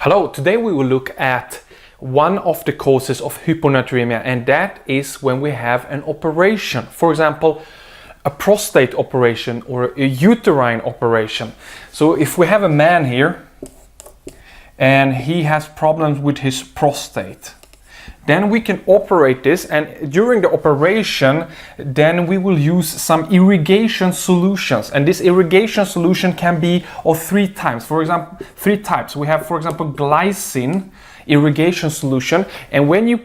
Hello, today we will look at one of the causes of hyponatremia, and that is when we have an operation. For example, a prostate operation or a uterine operation. So if we have a man here and he has problems with his prostate, then we can operate this, and during the operation then we will use some irrigation solutions, and this irrigation solution can be of three types. For example, three types. We have, for example, glycine irrigation solution, and when you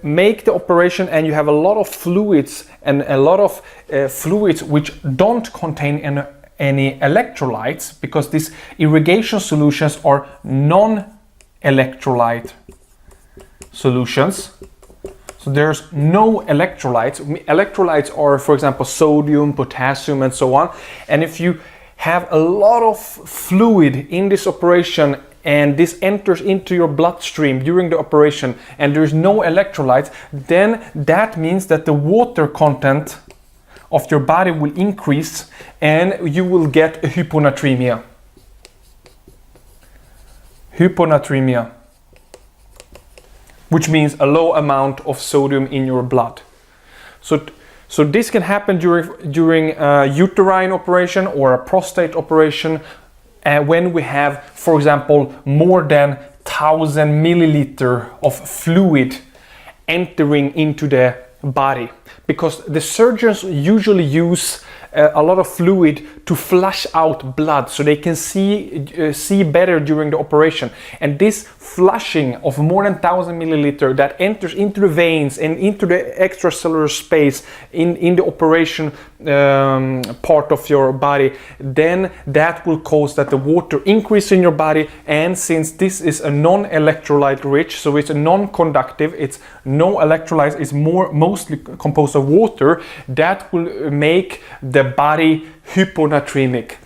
make the operation and you have a lot of fluids and a lot of fluids which don't contain any electrolytes, because these irrigation solutions are non-electrolyte solutions. So there's no electrolytes. Electrolytes are, for example, sodium, potassium, and so on. And if you have a lot of fluid in this operation and this enters into your bloodstream during the operation and there's no electrolytes, then that means that the water content of your body will increase and you will get a hyponatremia. Hyponatremia, which means a low amount of sodium in your blood. So this can happen during a uterine operation or a prostate operation, when we have, for example, more than 1,000 milliliter of fluid entering into the body, because the surgeons usually use a lot of fluid to flush out blood so they can see better during the operation. And this flushing of more than 1,000 milliliter that enters into the veins and into the extracellular space in the operation part of your body, then that will cause that the water increase in your body. And since this is a non-electrolyte rich, so it's a non-conductive, it's no electrolytes, it's mostly composed of water, that will make the body hyponatremic.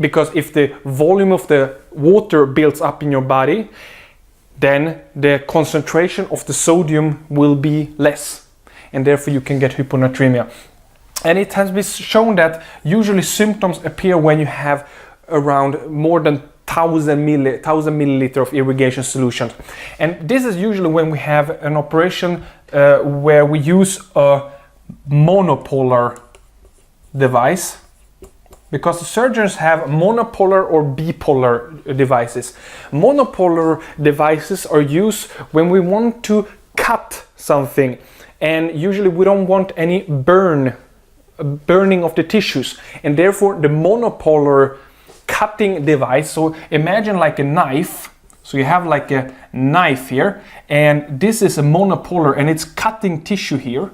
Because if the volume of the water builds up in your body, then the concentration of the sodium will be less, and therefore you can get hyponatremia. And it has been shown that usually symptoms appear when you have around more than 1,000 milliliter of irrigation solutions. And this is usually when we have an operation where we use a monopolar device, because the surgeons have monopolar or bipolar devices. Monopolar devices are used when we want to cut something, and usually we don't want any burning of the tissues, and therefore the monopolar cutting device, so imagine like a knife. So you have like a knife here, and this is a monopolar and it's cutting tissue here.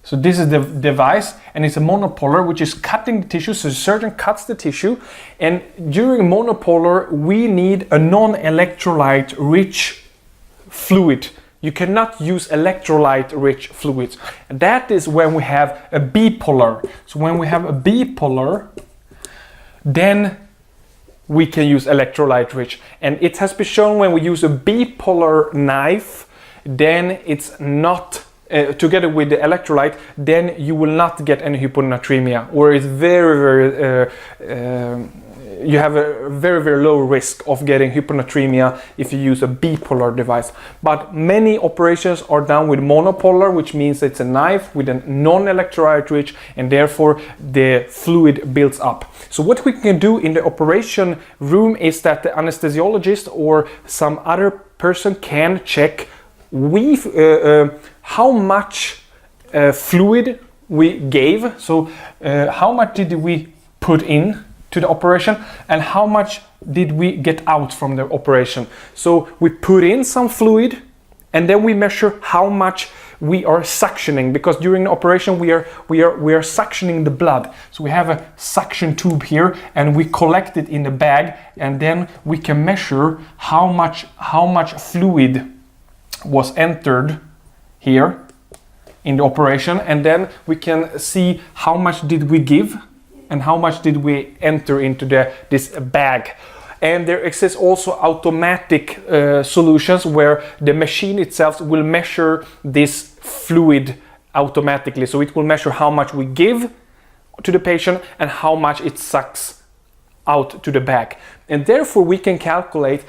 So this is the device, and it's a monopolar which is cutting the tissue. So the surgeon cuts the tissue, and during monopolar we need a non-electrolyte rich fluid. You cannot use electrolyte rich fluids. That is when we have a bipolar. So when we have a bipolar, then we can use electrolyte rich. And it has been shown when we use a bipolar knife, then it's not together with the electrolyte, then you will not get any hyponatremia, or it's you have a very low risk of getting hyponatremia if you use a bipolar device. But many operations are done with monopolar, which means it's a knife with a non-electrolyte rich, and therefore the fluid builds up. So what we can do in the operation room is that the anesthesiologist or some other person can check how much fluid we gave. So how much did we put in to the operation, and how much did we get out from the operation. So we put in some fluid, and then we measure how much we are suctioning, because during the operation we are suctioning the blood. So we have a suction tube here, and we collect it in the bag, and then we can measure how much fluid was entered here in the operation, and then we can see how much did we give and how much did we enter into this bag. And there exists also automatic solutions where the machine itself will measure this fluid automatically. So it will measure how much we give to the patient and how much it sucks out to the back. And therefore we can calculate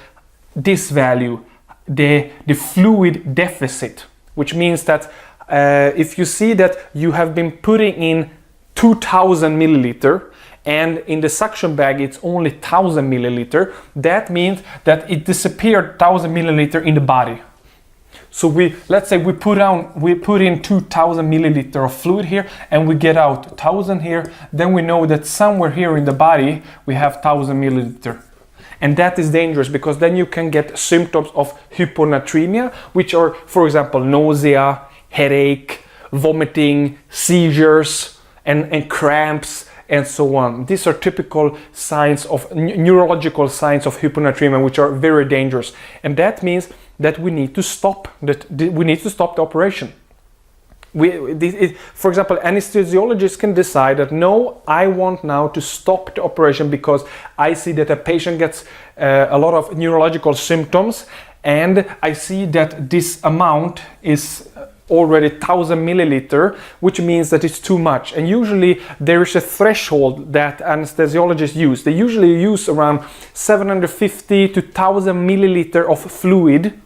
this value, the fluid deficit, which means that if you see that you have been putting in 2000 milliliter and in the suction bag it's only 1000 milliliter, that means that it disappeared 1000 milliliter in the body. So let's say we put in 2000 milliliter of fluid here and we get out 1000 here, then we know that somewhere here in the body we have 1000 milliliter. And that is dangerous because then you can get symptoms of hyponatremia, which are, for example, nausea, headache, vomiting, seizures, and cramps, and so on. These are typical signs of neurological signs of hyponatremia, which are very dangerous. And that means that we need to stop the operation. For example, anesthesiologists can decide that no, I want now to stop the operation because I see that a patient gets a lot of neurological symptoms, and I see that this amount is already 1000 milliliter, which means that it's too much. And usually there is a threshold that anesthesiologists use. They usually use around 750 to 1000 milliliter of fluid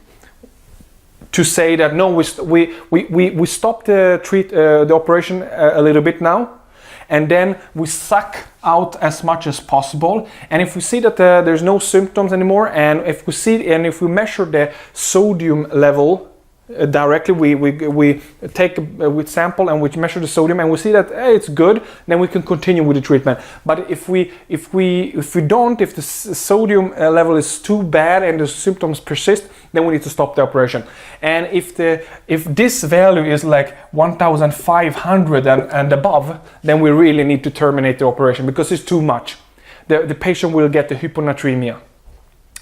to say that no, we stop the operation a little bit now, and then we suck out as much as possible. And if we see that there's no symptoms anymore, and if we measure the sodium level directly, we take a sample and we measure the sodium and we see that hey, it's good, then we can continue with the treatment. But if the sodium level is too bad and the symptoms persist, then we need to stop the operation. And if this value is like 1500 and above, then we really need to terminate the operation because it's too much. The patient will get the hyponatremia.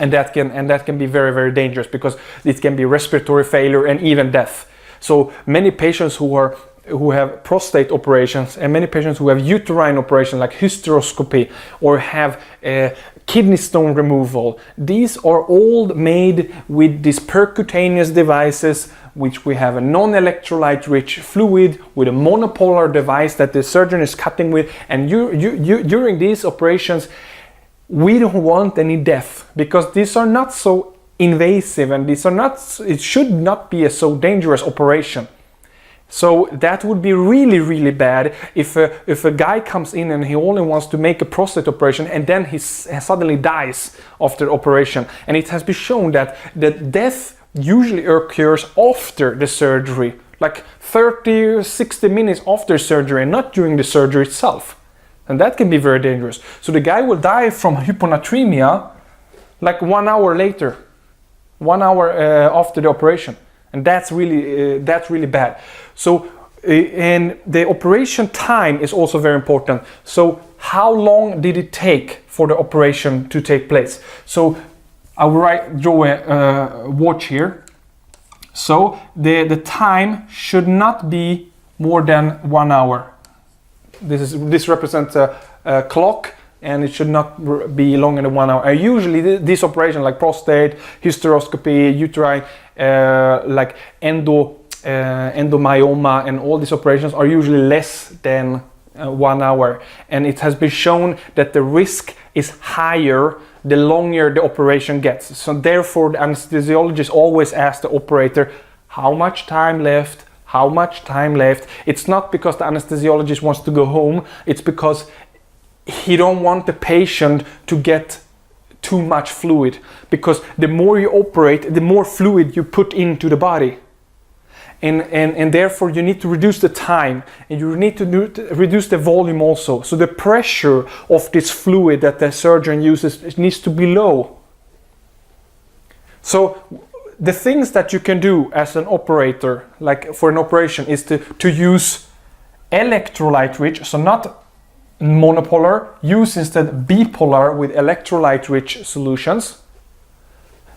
And that can be very, very dangerous because it can be respiratory failure and even death. So many patients who have prostate operations and many patients who have uterine operation like hysteroscopy or have kidney stone removal, these are all made with these percutaneous devices, which we have a non-electrolyte rich fluid with a monopolar device that the surgeon is cutting with. And during these operations, we don't want any death because these are not so invasive and it should not be a so dangerous operation. So that would be really, really bad if a guy comes in and he only wants to make a prostate operation and then he suddenly dies after the operation. And it has been shown that death usually occurs after the surgery, like 30 or 60 minutes after surgery and not during the surgery itself. And that can be very dangerous. So the guy will die from hyponatremia like 1 hour later, 1 hour after the operation. And that's really bad. So, and the operation time is also very important. So how long did it take for the operation to take place? So I will draw a watch here. So the time should not be more than 1 hour. This represents a clock, and it should not be longer than 1 hour. Usually this operation like prostate, hysteroscopy, uterine, like endomyoma and all these operations are usually less than 1 hour. And it has been shown that the risk is higher the longer the operation gets. So therefore the anesthesiologist always asks the operator, how much time left? How much time left? It's not because the anesthesiologist wants to go home, it's because he don't want the patient to get too much fluid, because the more you operate, the more fluid you put into the body. And therefore you need to reduce the time, and you need to reduce the volume also. So the pressure of this fluid that the surgeon uses, it needs to be low. So the things that you can do as an operator, like for an operation, is to use electrolyte rich, so not monopolar, use instead bipolar with electrolyte rich solutions.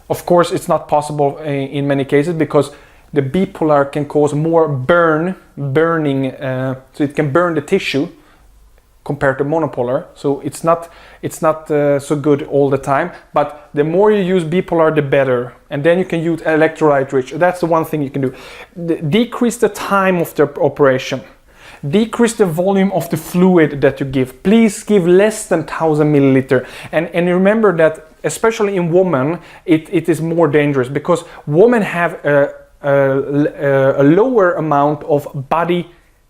Of course, it's not possible in many cases because the bipolar can cause more burning, so it can burn the tissue compared to monopolar. So it's not so good all the time, but the more you use bipolar, the better. And then you can use electrolyte rich. That's the one thing you can do. Decrease the time of the operation. decrease the volume of the fluid that you give. Please give less than 1000 milliliter. And remember that especially in women, it is more dangerous because women have a lower amount of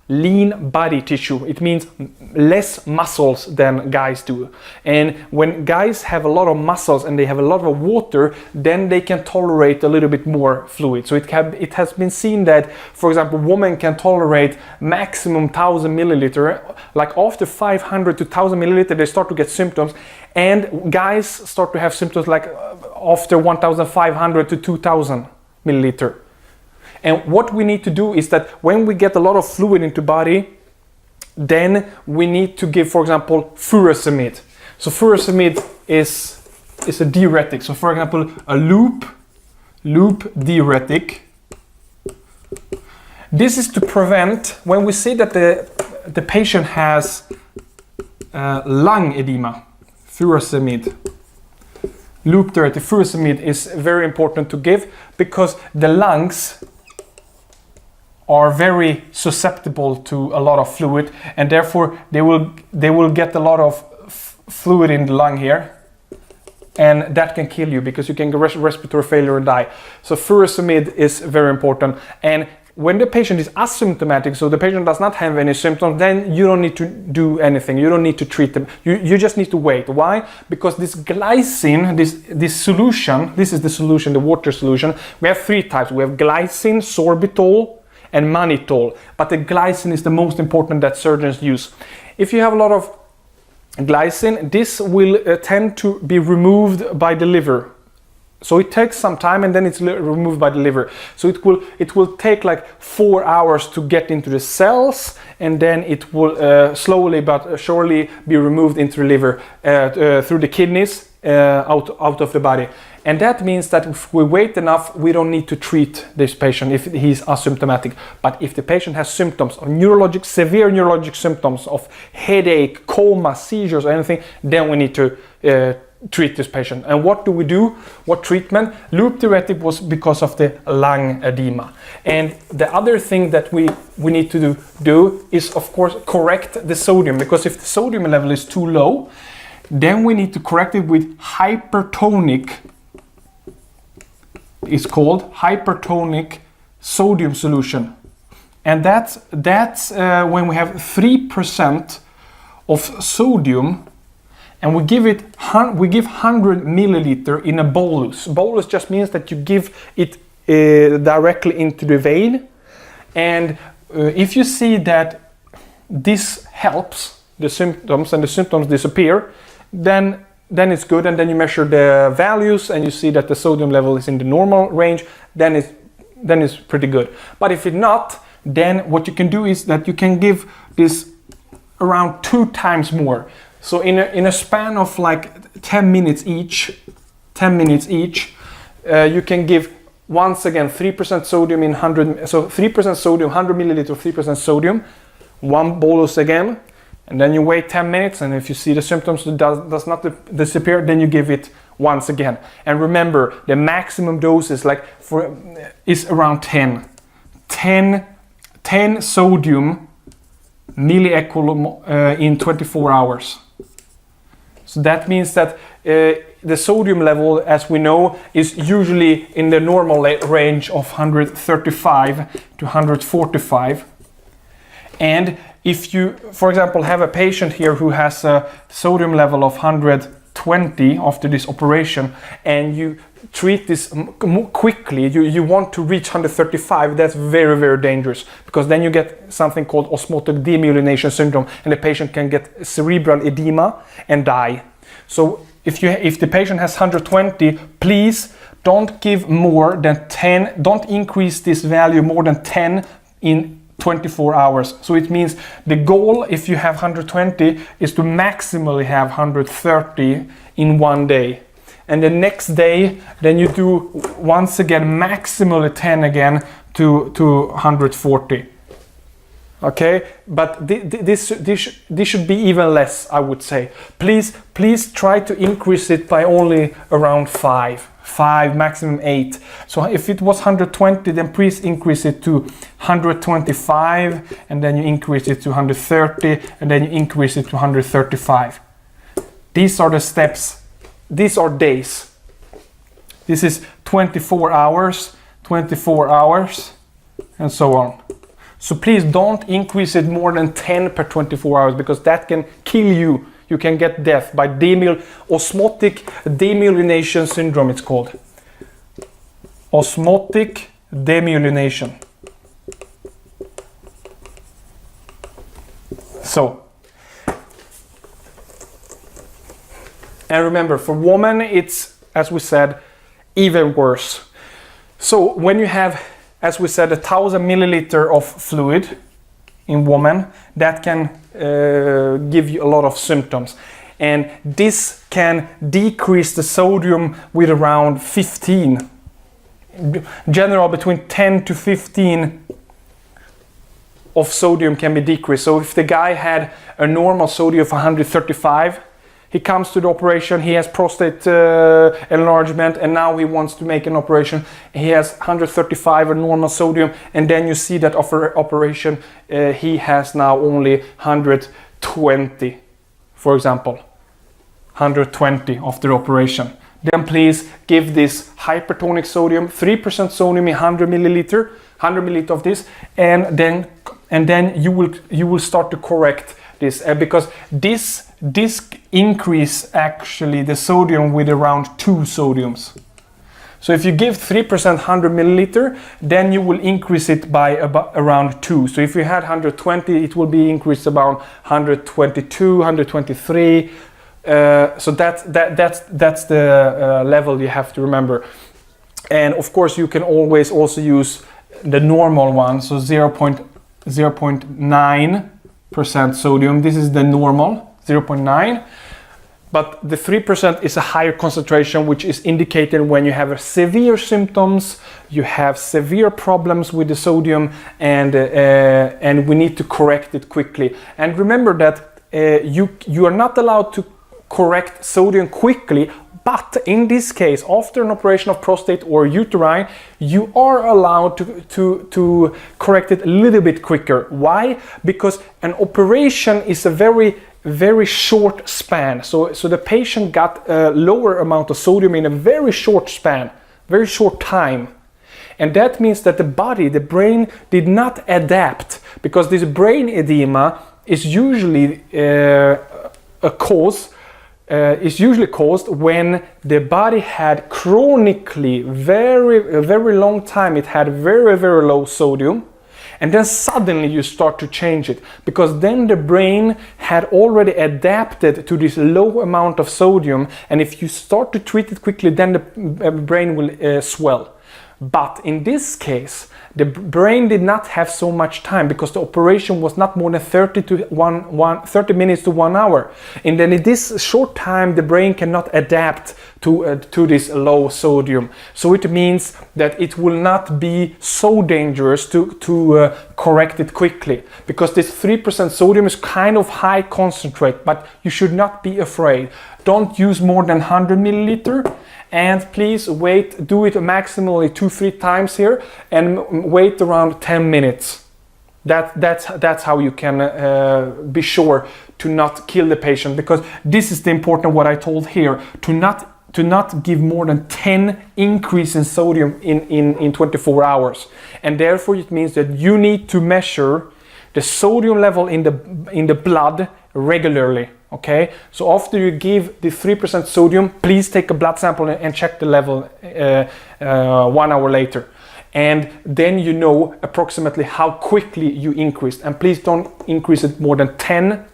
lean body tissue. It means less muscles than guys do. And when guys have a lot of muscles and they have a lot of water, then they can tolerate a little bit more fluid. So it has been seen that, for example, women can tolerate maximum 1000 milliliter. Like after 500 to 1000 milliliter, they start to get symptoms. And guys start to have symptoms like after 1500 to 2000 milliliter. And what we need to do is that when we get a lot of fluid into body, then we need to give, for example, furosemide. So furosemide is a diuretic. So for example, a loop diuretic. This is to prevent, when we see that the patient has lung edema, furosemide. Loop diuretic furosemide is very important to give because the lungs are very susceptible to a lot of fluid, and therefore they will get a lot of fluid in the lung here, and that can kill you because you can get respiratory failure and die. So furosemide is very important. And when the patient is asymptomatic, so the patient does not have any symptoms, then you don't need to do anything. You don't need to treat them. You just need to wait. Why? Because this glycine, this solution, this is the solution, the water solution. We have three types. We have glycine, sorbitol, and mannitol, but the glycine is the most important that surgeons use. If you have a lot of glycine, this will tend to be removed by the liver. So it takes some time and then it's removed by the liver. So it will take like 4 hours to get into the cells, and then it will slowly but surely be removed into the liver through the kidneys out of the body. And that means that if we wait enough, we don't need to treat this patient if he's asymptomatic. But if the patient has symptoms of severe neurologic symptoms of headache, coma, seizures, or anything, then we need to treat this patient. And what do we do? What treatment? Loop diuretic was because of the lung edema. And the other thing that we need to do is, of course, correct the sodium, because if the sodium level is too low, then we need to correct it with hypertonic. It's called hypertonic sodium solution, and that's when we have 3% of sodium, and we give 100 milliliter in a bolus. Bolus just means that you give it directly into the vein, and if you see that this helps the symptoms and the symptoms disappear, then it's good, and then you measure the values and you see that the sodium level is in the normal range, then it's pretty good. But if it's not, then what you can do is that you can give this around 2 times more. So in a span of like 10 minutes each, you can give once again 3% sodium in 100, so 3% sodium, 100 milliliter of 3% sodium, 1 bolus again. And then you wait 10 minutes, and if you see the symptoms does not disappear, then you give it once again. And remember, the maximum dose is is around 10 sodium milliequivalent in 24 hours. So that means that the sodium level, as we know, is usually in the normal range of 135 to 145. And if you, for example, have a patient here who has a sodium level of 120 after this operation, and you treat this quickly, you want to reach 135, that's very, very dangerous, because then you get something called osmotic demyelination syndrome, and the patient can get cerebral edema and die. So if the patient has 120, please don't give more than 10, don't increase this value more than 10 in 24 hours. So it means the goal, if you have 120, is to maximally have 130 in one day. And the next day, then you do once again maximally 10 again to 140. Okay, but this should be even less, I would say. Please try to increase it by only around 5. 5, maximum 8. So if it was 120, then please increase it to 125, and then you increase it to 130, and then you increase it to 135. These are the steps. These are days. This is 24 hours, 24 hours, and so on. So please don't increase it more than 10 per 24 hours, because that can kill you. You can get death by osmotic demyelination syndrome, it's called. Osmotic demyelination. So, and remember, for women, it's, as we said, even worse. So when you have, as we said, 1,000 milliliter of fluid in women, that can give you a lot of symptoms, and this can decrease the sodium with around 15. General between 10 to 15 of sodium can be decreased. So if the guy had a normal sodium of 135, he comes to the operation, he has prostate enlargement, and now he wants to make an operation. He has 135 a normal sodium, and then you see that operation, he has now only 120, for example. 120 after operation. Then please give this hypertonic sodium, 3% sodium in 100 milliliter of this, and then you will start to correct this, because this increase actually the sodium with around 2 sodiums. So if you give 3% 100 milliliter, then you will increase it by about around 2. So if you had 120, it will be increased about 122, 123. So that's the level you have to remember. And of course you can always also use the normal one, so 0.9% sodium. This is the normal, 0.9, but the 3% is a higher concentration, which is indicated when you have severe symptoms, you have severe problems with the sodium, and we need to correct it quickly. And remember that you are not allowed to correct sodium quickly, but in this case, after an operation of prostate or uterine, you are allowed to correct it a little bit quicker. Why? Because an operation is a very short span. So the patient got a lower amount of sodium in a very short span, very short time. And that means that the brain did not adapt, because this brain edema is usually caused when the body had chronically very long time, it had very low sodium, and then suddenly you start to change it, because then the brain had already adapted to this low amount of sodium, and if you start to treat it quickly, then the brain will swell. But in this case, the brain did not have so much time, because the operation was not more than 30 minutes to 1 hour. And then in this short time, the brain cannot adapt to this low sodium. So it means that it will not be so dangerous to correct it quickly, because this 3% sodium is kind of high concentrate, but you should not be afraid. Don't use more than 100 milliliter. And please wait, do it maximally 2-3 times here, and wait around 10 minutes. That's how you can be sure to not kill the patient, because this is the important what I told here, to not give more than 10 increase in sodium in 24 hours. And therefore it means that you need to measure the sodium level in the blood regularly. Okay, so after you give the 3% sodium, please take a blood sample and check the level 1 hour later. And then you know approximately how quickly you increased. And please don't increase it more than 10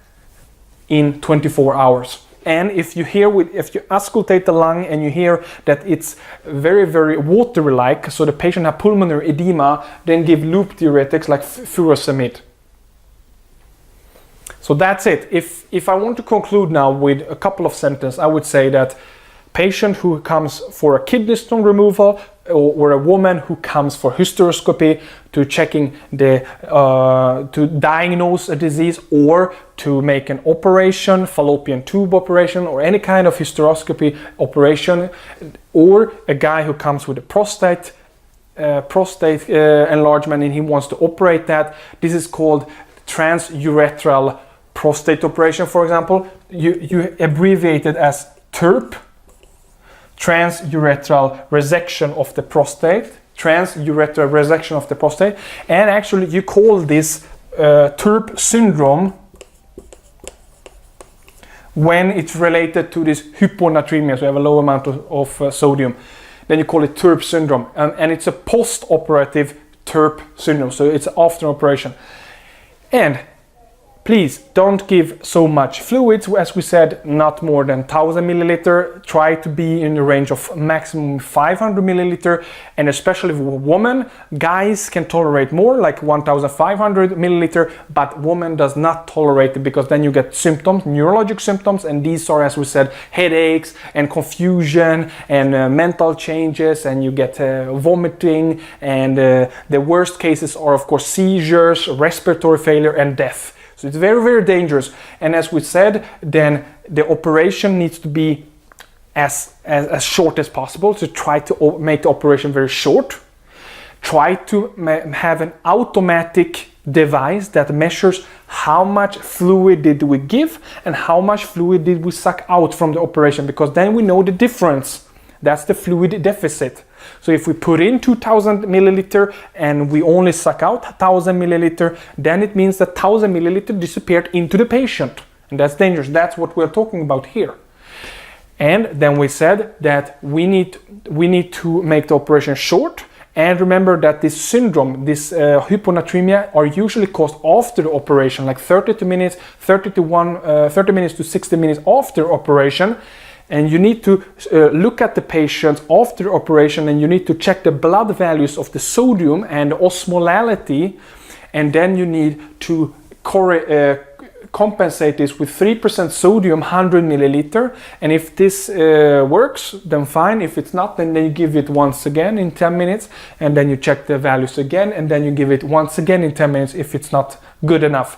in 24 hours. And if you auscultate the lung and you hear that it's very watery-like, so the patient has pulmonary edema, then give loop diuretics like furosemide. So that's it. If I want to conclude now with a couple of sentences, I would say that patient who comes for a kidney stone removal, or a woman who comes for hysteroscopy to checking the to diagnose a disease or to make an operation, fallopian tube operation, or any kind of hysteroscopy operation, or a guy who comes with a prostate enlargement and he wants to operate that. This is called transurethral prostate operation, for example. You abbreviate it as TURP, transurethral resection of the prostate, transurethral resection of the prostate, and actually you call this TURP syndrome when it's related to this hyponatremia, so you have a low amount of sodium. Then you call it TURP syndrome, and it's a post-operative TURP syndrome, so it's after operation. And please don't give so much fluids. As we said, not more than 1000 milliliter. Try to be in the range of maximum 500 milliliter. And especially for women, guys can tolerate more, like 1500 milliliter, but women does not tolerate it, because then you get symptoms, neurologic symptoms, and these are, as we said, headaches and confusion and mental changes, and you get vomiting, and the worst cases are, of course, seizures, respiratory failure, and death. So it's very, very dangerous. And as we said, then the operation needs to be as short as possible. So try to make the operation very short. Try to have an automatic device that measures how much fluid did we give and how much fluid did we suck out from the operation, because then we know the difference. That's the fluid deficit. So if we put in 2000 milliliter and we only suck out 1000 milliliter, then it means that 1000 milliliter disappeared into the patient. And that's dangerous. That's what we're talking about here. And then we said that we need to make the operation short. And remember that this syndrome, this hyponatremia, are usually caused after the operation, like 30 minutes to 60 minutes after operation. And you need to look at the patient after the operation, and you need to check the blood values of the sodium and osmolality, and then you need to compensate this with 3% sodium, 100 milliliter. And if this works, then fine. If it's not, then you give it once again in 10 minutes, and then you check the values again, and then you give it once again in 10 minutes if it's not good enough.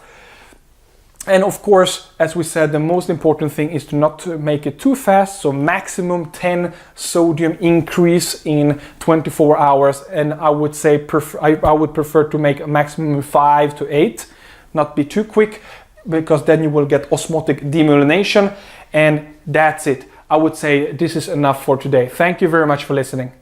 And of course, as we said, the most important thing is to not make it too fast. So maximum 10 sodium increase in 24 hours. And I would say I would prefer to make a maximum 5 to 8, not be too quick, because then you will get osmotic demyelination. And that's it. I would say this is enough for today. Thank you very much for listening.